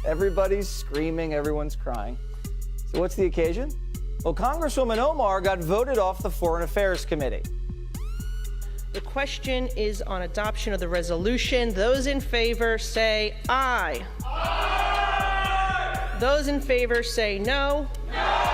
Everybody's screaming, everyone's crying. So what's the occasion? Well, Congresswoman Omar got voted off the Foreign Affairs Committee. The question is on adoption of the resolution. Those in favor say aye. Aye. Those in favor say no. No.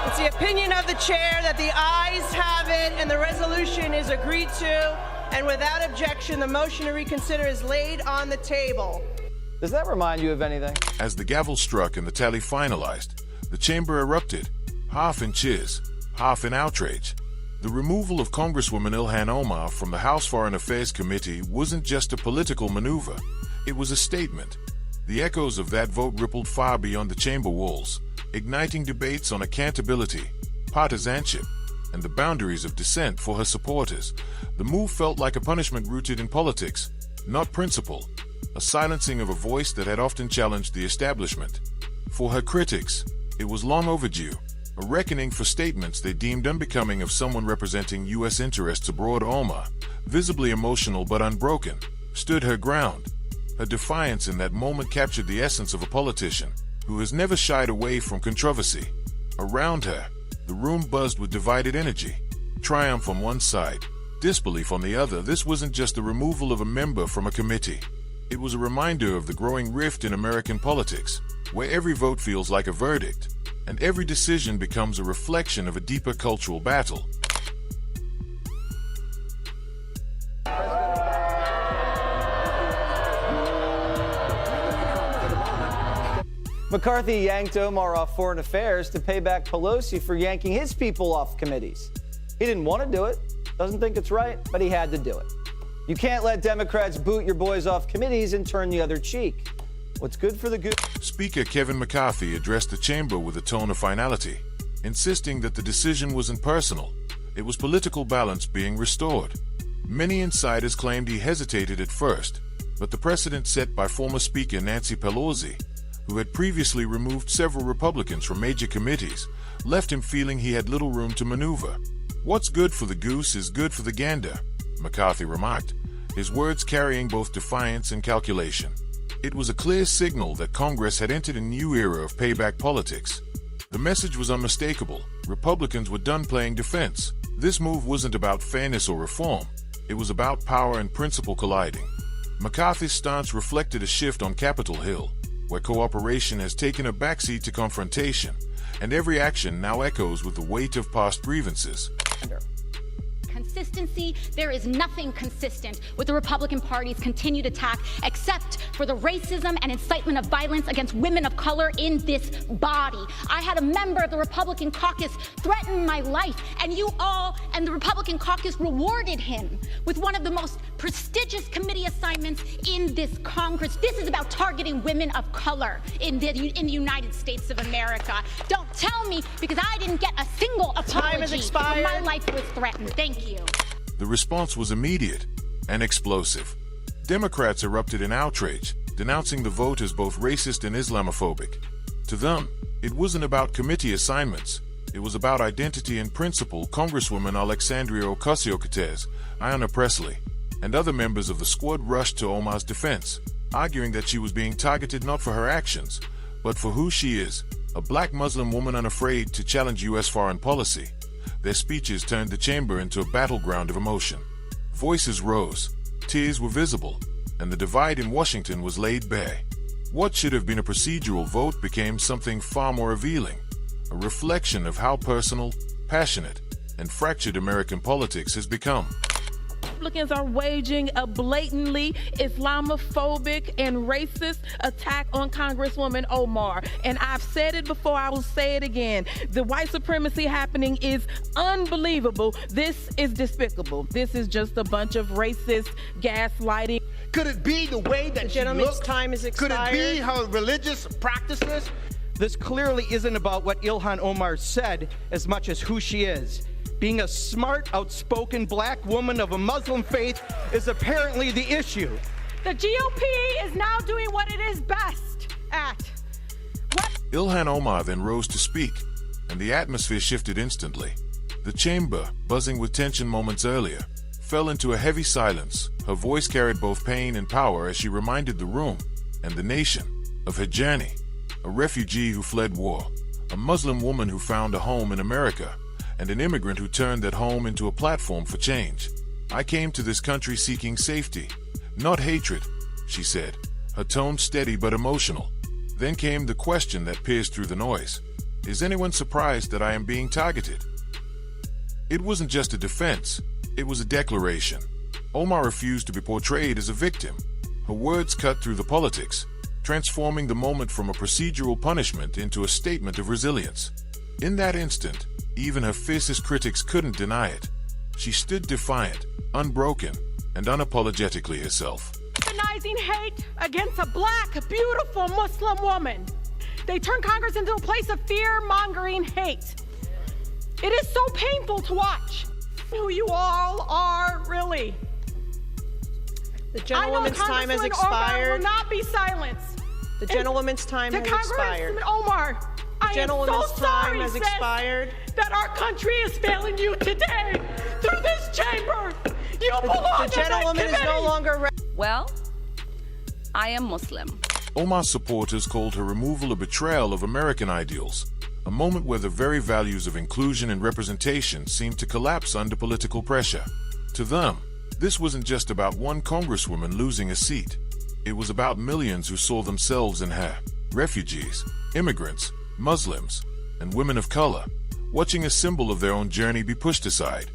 It's the opinion of the chair that the ayes have it and the resolution is agreed to. And without objection, the motion to reconsider is laid on the table. Does that remind you of anything? As the gavel struck and the tally finalized, the chamber erupted, half in cheers, half in outrage. The removal of Congresswoman Ilhan Omar from the House Foreign Affairs Committee wasn't just a political maneuver, it was a statement. The echoes of that vote rippled far beyond the chamber walls, igniting debates on accountability, partisanship, and the boundaries of dissent for her supporters. The move felt like a punishment rooted in politics, not principle, a silencing of a voice that had often challenged the establishment. For her critics, it was long overdue, a reckoning for statements they deemed unbecoming of someone representing U.S. interests abroad. Omar, visibly emotional but unbroken, stood her ground. Her defiance in that moment captured the essence of a politician who has never shied away from controversy. Around her, the room buzzed with divided energy, triumph on one side, disbelief on the other. This wasn't just the removal of a member from a committee. It was a reminder of the growing rift in American politics, where every vote feels like a verdict, and every decision becomes a reflection of a deeper cultural battle. McCarthy yanked Omar off Foreign Affairs to pay back Pelosi for yanking his people off committees. He didn't want to do it, doesn't think it's right, but he had to do it. You can't let Democrats boot your boys off committees and turn the other cheek. What's good for the goose? Speaker Kevin McCarthy addressed the chamber with a tone of finality, insisting that the decision wasn't personal. It was political balance being restored. Many insiders claimed he hesitated at first, but the precedent set by former Speaker Nancy Pelosi, who had previously removed several Republicans from major committees, left him feeling he had little room to maneuver. What's good for the goose is good for the gander, McCarthy remarked, his words carrying both defiance and calculation. It was a clear signal that Congress had entered a new era of payback politics. The message was unmistakable. Republicans were done playing defense. This move wasn't about fairness or reform. It was about power and principle colliding. McCarthy's stance reflected a shift on Capitol Hill, where cooperation has taken a backseat to confrontation, and every action now echoes with the weight of past grievances. Consistency, there is nothing consistent with the Republican Party's continued attack except for the racism and incitement of violence against women of color in this body. I had a member of the Republican caucus threaten my life, and you all and the Republican caucus rewarded him with one of the most prestigious committee assignments in this Congress. This is about targeting women of color in the United States of America. Don't tell me, because I didn't get a single apology when my life was threatened. Thank you. The response was immediate and explosive. Democrats erupted in outrage, denouncing the vote as both racist and Islamophobic. To them, it wasn't about committee assignments. It was about identity and principle. Congresswoman Alexandria Ocasio-Cortez, Ayanna Pressley, and other members of the squad rushed to Omar's defense, arguing that she was being targeted not for her actions, but for who she is, a black Muslim woman unafraid to challenge U.S. foreign policy. Their speeches turned the chamber into a battleground of emotion. Voices rose, tears were visible, and the divide in Washington was laid bare. What should have been a procedural vote became something far more revealing, a reflection of how personal, passionate, and fractured American politics has become. Republicans are waging a blatantly Islamophobic and racist attack on Congresswoman Omar. And I've said it before, I will say it again. The white supremacy happening is unbelievable. This is despicable. This is just a bunch of racist gaslighting. Could it be the way that she looks? Time is expired. Could it be her religious practices? This clearly isn't about what Ilhan Omar said as much as who she is. Being a smart, outspoken black woman of a Muslim faith is apparently the issue. The GOP is now doing what it is best at. Ilhan Omar then rose to speak, and the atmosphere shifted instantly. The chamber, buzzing with tension moments earlier, fell into a heavy silence. Her voice carried both pain and power as she reminded the room and the nation of her journey. A refugee who fled war, a Muslim woman who found a home in America, and an immigrant who turned that home into a platform for change. I came to this country seeking safety, not hatred, she said, her tone steady but emotional. Then came the question that pierced through the noise. Is anyone surprised that I am being targeted? It wasn't just a defense, it was a declaration. Omar refused to be portrayed as a victim. Her words cut through the politics, transforming the moment from a procedural punishment into a statement of resilience. In that instant, even her fiercest critics couldn't deny it. She stood defiant, unbroken, and unapologetically herself. Weaponizing hate against a black, beautiful Muslim woman. They turn Congress into a place of fear-mongering hate. It is so painful to watch who you all are, really. The gentlewoman's time has Omar expired. will not be silenced. The gentlewoman's time has expired. Congressman Omar, I am so Gentlewoman's time sorry, has sis, expired. that our country is failing you today through this chamber. You belong The in that gentlewoman is no committee. longer. Well, I am Muslim. Omar's supporters called her removal a betrayal of American ideals, a moment where the very values of inclusion and representation seemed to collapse under political pressure. To them, this wasn't just about one congresswoman losing a seat. It was about millions who saw themselves in her. Refugees, immigrants, Muslims, and women of color, watching a symbol of their own journey be pushed aside.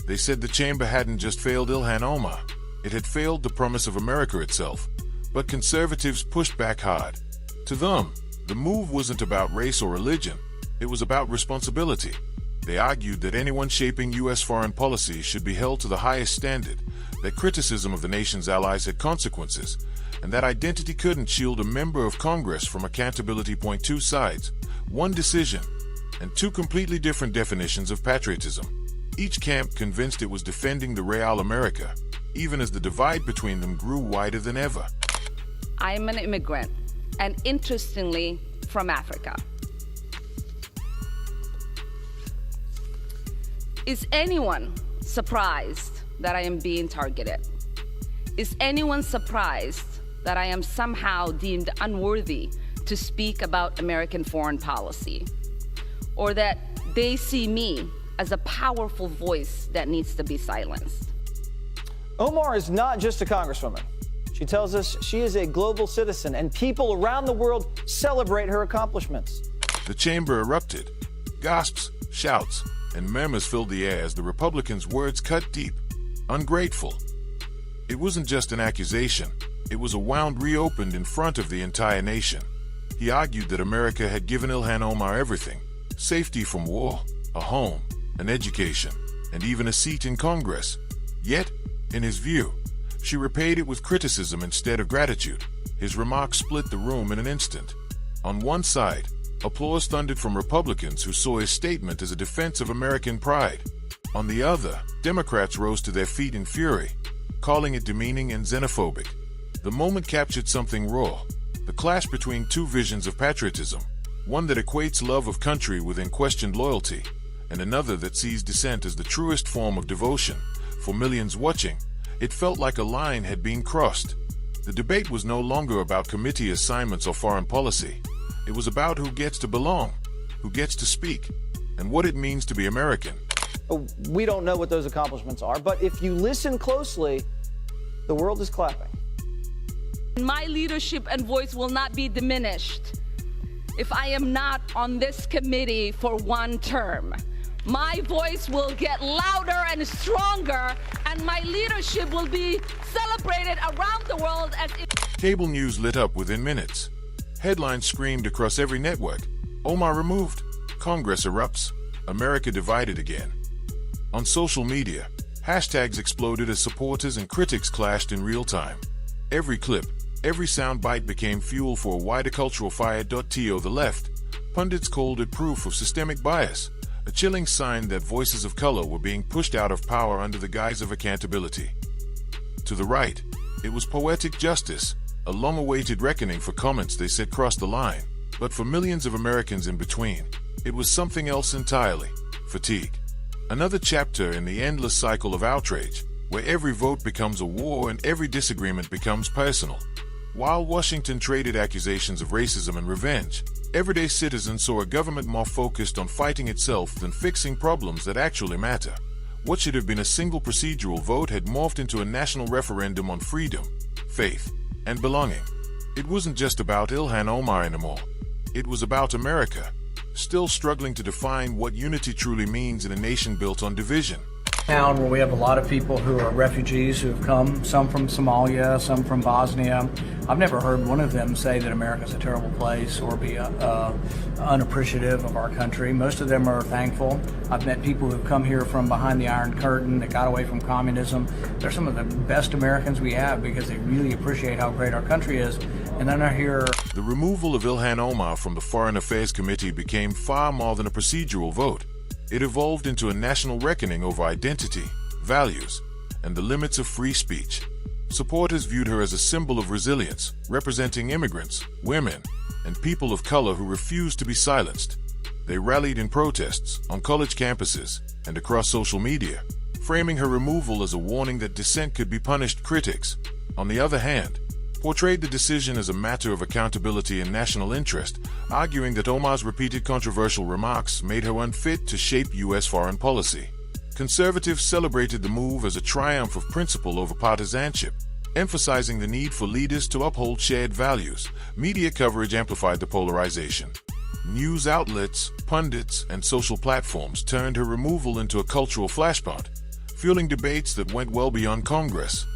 They said the chamber hadn't just failed Ilhan Omar, it had failed the promise of America itself. But conservatives pushed back hard. To them, the move wasn't about race or religion, it was about responsibility. They argued that anyone shaping U.S. foreign policy should be held to the highest standard, that criticism of the nation's allies had consequences, and that identity couldn't shield a member of Congress from accountability. Two sides, one decision, and two completely different definitions of patriotism. Each camp convinced it was defending the Real America, even as the divide between them grew wider than ever. I am an immigrant, and interestingly, from Africa. Is anyone surprised that I am being targeted? Is anyone surprised that I am somehow deemed unworthy to speak about American foreign policy? Or that they see me as a powerful voice that needs to be silenced? Omar is not just a congresswoman. She tells us she is a global citizen, and people around the world celebrate her accomplishments. The chamber erupted. Gasps, shouts, and murmurs filled the air as the Republicans' words cut deep. Ungrateful. It wasn't just an accusation. It was a wound reopened in front of the entire nation. He argued that America had given Ilhan Omar everything: safety from war, a home, an education, and even a seat in Congress. Yet, in his view, she repaid it with criticism instead of gratitude. His remarks split the room in an instant. On one side, applause thundered from Republicans who saw his statement as a defense of American pride. On the other, Democrats rose to their feet in fury, calling it demeaning and xenophobic. The moment captured something raw: the clash between two visions of patriotism, one that equates love of country with unquestioned loyalty, and another that sees dissent as the truest form of devotion. For millions watching, it felt like a line had been crossed. The debate was no longer about committee assignments or foreign policy. It was about who gets to belong, who gets to speak, and what it means to be American. We don't know what those accomplishments are, but if you listen closely, the world is clapping. My leadership and voice will not be diminished if I am not on this committee for one term. My voice will get louder and stronger, and my leadership will be celebrated around the world as if... Cable news lit up within minutes. Headlines screamed across every network: Omar removed, Congress erupts, America divided again. On social media, hashtags exploded as supporters and critics clashed in real time. Every clip, every soundbite became fuel for a wider cultural fire. To the left, pundits called it proof of systemic bias, a chilling sign that voices of color were being pushed out of power under the guise of accountability. To the right, it was poetic justice, a long-awaited reckoning for comments they said crossed the line. But for millions of Americans in between, it was something else entirely: fatigue. Another chapter in the endless cycle of outrage, where every vote becomes a war and every disagreement becomes personal. While Washington traded accusations of racism and revenge, everyday citizens saw a government more focused on fighting itself than fixing problems that actually matter. What should have been a single procedural vote had morphed into a national referendum on freedom, faith, and belonging. It wasn't just about Ilhan Omar anymore. It was about America, still struggling to define what unity truly means in a nation built on division. Town where we have a lot of people who are refugees who have come, some from Somalia, some from Bosnia. I've never heard one of them say that America's a terrible place or be unappreciative of our country. Most of them are thankful. I've met people who've come here from behind the Iron Curtain that got away from communism. They're some of the best Americans we have because they really appreciate how great our country is, and then I hear... The removal of Ilhan Omar from the Foreign Affairs Committee became far more than a procedural vote. It evolved into a national reckoning over identity, values, and the limits of free speech. Supporters viewed her as a symbol of resilience, representing immigrants, women, and people of color who refused to be silenced. They rallied in protests, on college campuses, and across social media, framing her removal as a warning that dissent could be punished. Critics, on the other hand, portrayed the decision as a matter of accountability and national interest, arguing that Omar's repeated controversial remarks made her unfit to shape U.S. foreign policy. Conservatives celebrated the move as a triumph of principle over partisanship, emphasizing the need for leaders to uphold shared values. Media coverage amplified the polarization. News outlets, pundits, and social platforms turned her removal into a cultural flashpoint, fueling debates that went well beyond Congress.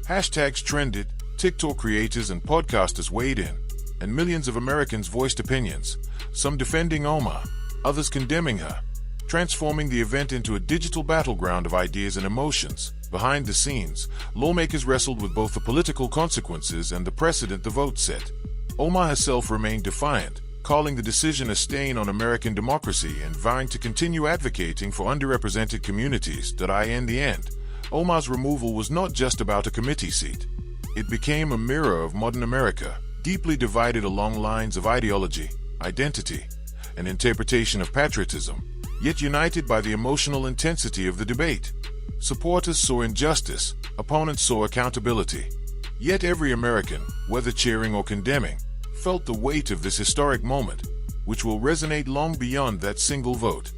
Hashtags trended, TikTok creators and podcasters weighed in, and millions of Americans voiced opinions, some defending Omar, others condemning her, transforming the event into a digital battleground of ideas and emotions. Behind the scenes, lawmakers wrestled with both the political consequences and the precedent the vote set. Omar herself remained defiant, calling the decision a stain on American democracy and vowing to continue advocating for underrepresented communities. In the end, Omar's removal was not just about a committee seat. It became a mirror of modern America, deeply divided along lines of ideology, identity, and interpretation of patriotism, yet united by the emotional intensity of the debate. Supporters saw injustice, opponents saw accountability. Yet every American, whether cheering or condemning, felt the weight of this historic moment, which will resonate long beyond that single vote.